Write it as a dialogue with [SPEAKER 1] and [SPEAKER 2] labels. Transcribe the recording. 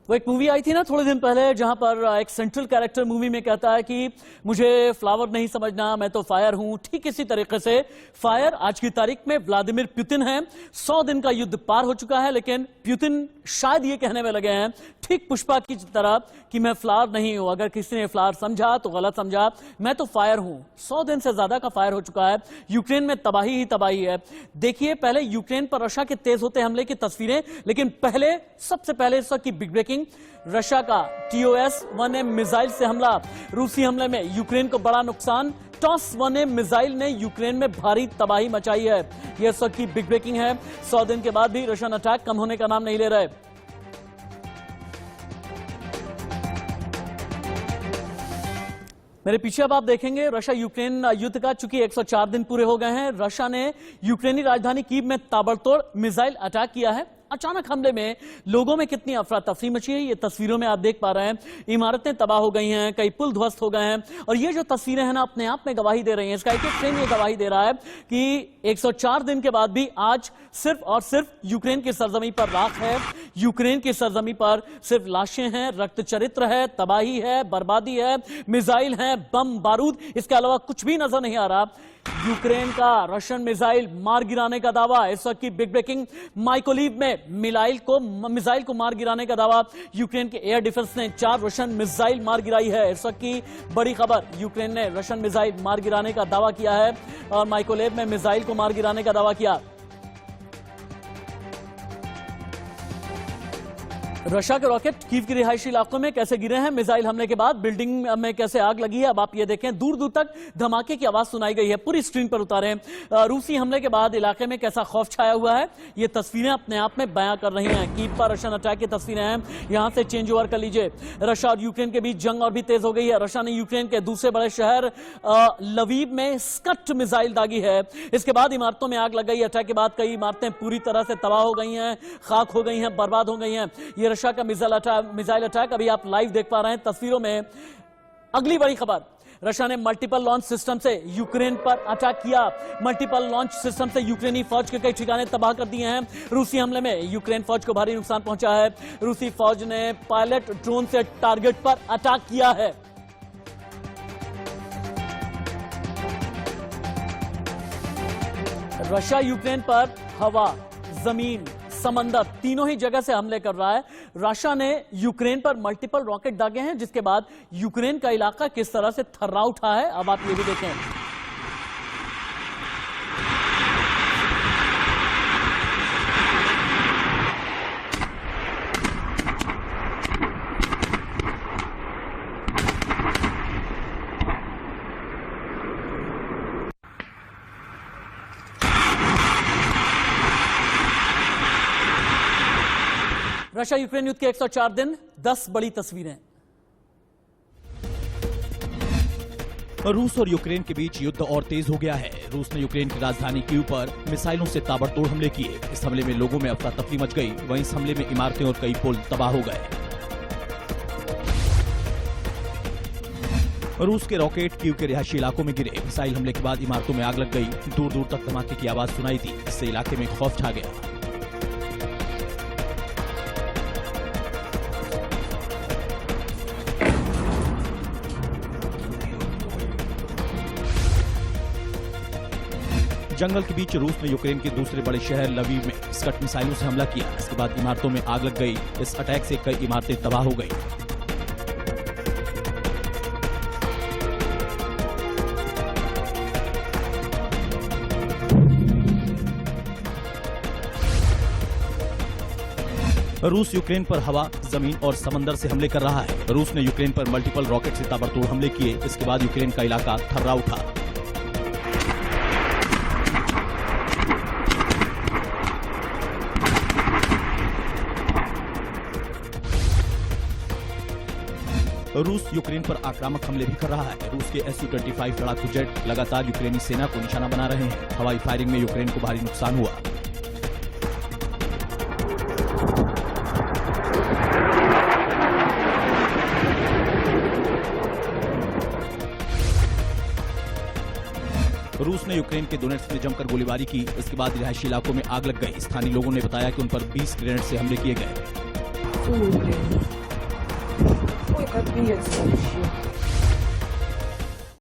[SPEAKER 1] वो एक मूवी आई थी ना थोड़े दिन पहले, जहां पर एक सेंट्रल कैरेक्टर मूवी में कहता है कि मुझे फ्लावर नहीं समझना, मैं तो फायर हूं। ठीक इसी तरीके से फायर आज की तारीख में व्लादिमीर पुतिन है। 100 दिन का युद्ध पार हो चुका है, लेकिन पुतिन शायद ये कहने में लगे हैं ठीक पुष्पा की तरह कि मैं फ्लावर नहीं हूं। अगर किसी ने फ्लावर समझा तो गलत समझा, मैं तो फायर हूं। 100 दिन से ज्यादा का फायर हो चुका है। यूक्रेन में तबाही ही तबाही है। देखिए पहले यूक्रेन पर रशिया के तेज होते हमले की तस्वीरें, लेकिन सबसे पहले इस वक्त की बिग ब्रेकिंग, रशिया का TOS-1M मिसाइल से हमला। रूसी हमले में यूक्रेन को बड़ा नुकसान। TOS-1M मिसाइल ने यूक्रेन में भारी तबाही मचाई है। यह इस वक्त की बिग ब्रेकिंग है। 100 दिन के बाद भी रशियन अटैक कम होने का नाम नहीं ले रहे। मेरे पीछे अब आप देखेंगे रशिया यूक्रेन युद्ध का चूंकि 104 दिन पूरे हो गए हैं, रशिया ने यूक्रेनी राजधानी कीव में ताबड़तोड़ मिसाइल अटैक किया है। अचानक हमले में लोगों में कितनी अफरा तफरी मची है, ये तस्वीरों में आप देख पा रहे हैं। इमारतें तबाह हो गई हैं, कई पुल ध्वस्त हो गए हैं, और ये जो तस्वीरें हैं ना, अपने आप में गवाही दे रही हैं। इसका एक फ्रेम ये गवाही दे रहा है कि 104 दिन के बाद भी आज सिर्फ और सिर्फ यूक्रेन की सरजमी पर राख है। यूक्रेन की सरजमी पर सिर्फ लाशें हैं, रक्त चरित्र है, तबाही है, बर्बादी है, मिसाइल है, बम बारूद, इसके अलावा कुछ भी नजर नहीं आ रहा। यूक्रेन का रशियन मिसाइल मार गिराने का दावा। इस वक्त की बिग ब्रेकिंग, माइकोलिव में मिसाइल को मार गिराने का दावा। यूक्रेन के एयर डिफेंस ने 4 रशियन मिसाइल मार गिराई है। इस वक्त की बड़ी खबर, यूक्रेन ने रशियन मिसाइल मार गिराने का दावा किया है और माइकोलेव में मिसाइल को मार गिराने का दावा किया। रशिया के रॉकेट कीव के रिहायशी इलाकों में कैसे गिरे हैं मिसाइल हमले के बाद, बिल्डिंग में कैसे आग लगी है, अब आप ये देखें। दूर दूर तक धमाके की आवाज सुनाई गई है। पूरी स्क्रीन पर उतारे हैं। रूसी हमले के बाद इलाके में कैसा खौफ छाया हुआ है, ये तस्वीरें अपने आप में बयां कर रही हैं। कीव पर रशियन अटैक की तस्वीरें हैं, यहां से चेंज ओवर कर लीजिए। रशिया और यूक्रेन के बीच जंग और भी तेज हो गई है। रशिया ने यूक्रेन के दूसरे बड़े शहर लवीव में स्कट मिसाइल दागी है। इसके बाद इमारतों में आग लग गई। अटैक के बाद कई इमारतें पूरी तरह से तबाह हो गई हैं, खाक हो गई हैं, बर्बाद हो गई हैं। ये रशिया का मिसाइल अटैक अभी आप लाइव देख पा रहे हैं तस्वीरों में। अगली बड़ी खबर, रशिया ने मल्टीपल लॉन्च सिस्टम से यूक्रेन पर अटैक किया। मल्टीपल लॉन्च सिस्टम से यूक्रेनी फौज के कई ठिकाने तबाह कर दिए हैं। रूसी हमले में यूक्रेन फौज को भारी नुकसान पहुंचा है। रूसी फौज ने पायलट ड्रोन से टारगेट पर अटैक किया है। रशिया यूक्रेन पर हवा, जमीन, समंदर, तीनों ही जगह से हमले कर रहा है। रशिया ने यूक्रेन पर मल्टीपल रॉकेट दागे हैं, जिसके बाद यूक्रेन का इलाका किस तरह से थर्रा उठा है, अब आप ये भी देखें। रशिया यूक्रेन युद्ध के 104 दिन, 10 बड़ी तस्वीरें।
[SPEAKER 2] रूस और यूक्रेन के बीच युद्ध और तेज हो गया है। रूस ने यूक्रेन की राजधानी कीव पर मिसाइलों से ताबड़तोड़ हमले किए। इस हमले में लोगों में अफरा तफरी मच गई। वहीं इस हमले में इमारतें और कई पुल तबाह हो गए। रूस के रॉकेट कीव के रिहायशी इलाकों में गिरे। मिसाइल हमले के बाद इमारतों में आग लग गई। दूर दूर तक धमाके की आवाज सुनाई दी, इससे इलाके में खौफ छा गया। जंगल के बीच रूस ने यूक्रेन के दूसरे बड़े शहर लवीव में स्कट मिसाइलों से हमला किया। इसके बाद इमारतों में आग लग गई। इस अटैक से कई इमारतें तबाह हो गई। रूस यूक्रेन पर हवा, जमीन और समंदर से हमले कर रहा है। रूस ने यूक्रेन पर मल्टीपल रॉकेट से ताबड़तोड़ हमले किए। इसके बाद यूक्रेन का इलाका थर्रा उठा। रूस यूक्रेन पर आक्रामक हमले भी कर रहा है। रूस के Su-25 लड़ाकू जेट लगातार यूक्रेनी सेना को निशाना बना रहे हैं। हवाई फायरिंग में यूक्रेन को भारी नुकसान हुआ। रूस ने यूक्रेन के डोनेट्स्क में जमकर गोलीबारी की। इसके बाद रिहायशी इलाकों में आग लग गई। स्थानीय लोगों ने बताया कि उन पर 20 ग्रेनेड से हमले किए गए।
[SPEAKER 3] Фу, блин. Ой, капец вообще.